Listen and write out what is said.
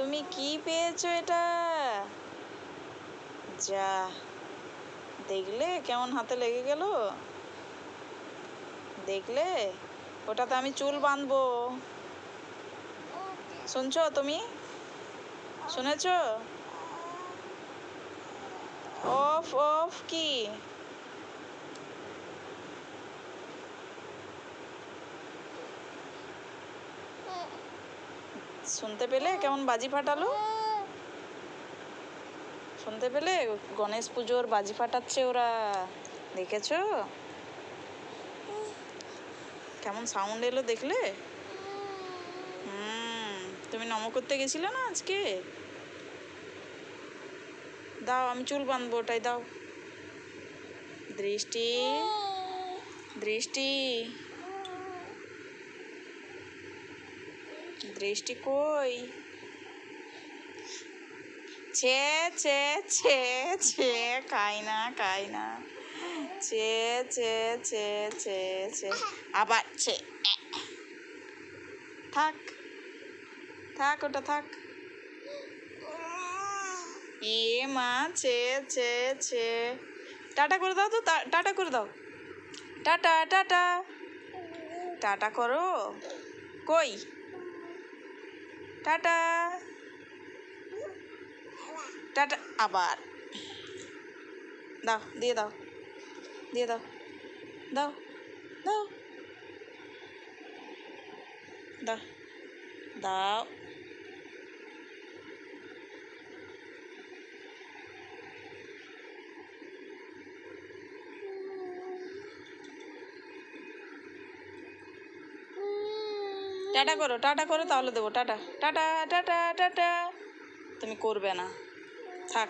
তুমি কি পেয়েছো এটা? যা, দেখলে কেমন হাতে লেগে গেল? দেখলে? ওটাতে আমি চুল বাঁধবো। শুনছো তুমি? শুনেছো? অফ অফ কি? শুনতে পেলে কেমন বাজি ফাটালো? শুনতে পেলে? গণেশ পুজোর বাজি ফাটাচ্ছে ওরা, দেখেছো কেমন সাউন্ড এলো? দেখলে? তুমি নম করতে গেছিলে না আজকে? দাও, আমি চুল বাঁধবো, ওটাই দাও। দৃষ্টি, দৃষ্টি, দৃষ্টি কই? ছে ছে ছে ছে, খাই না খাই না। ছে ছে ছে ছে ছে, আবার ছে। থাক থাক, ওটা থাক। এ মা, ছে ছে ছে। টাটা করে দাও তো, টাটা করে দাও। টাটা টাটা, টাটা করো। কই? টাটা টাটা, আবার দাও, দিয়ে দাও, দিয়ে দাও, দাও দাও, দাও দাও। টাটা করো, টাটা করো, তাহলে দেবো। Tata tata tata tata. তুমি করবে না, থাক।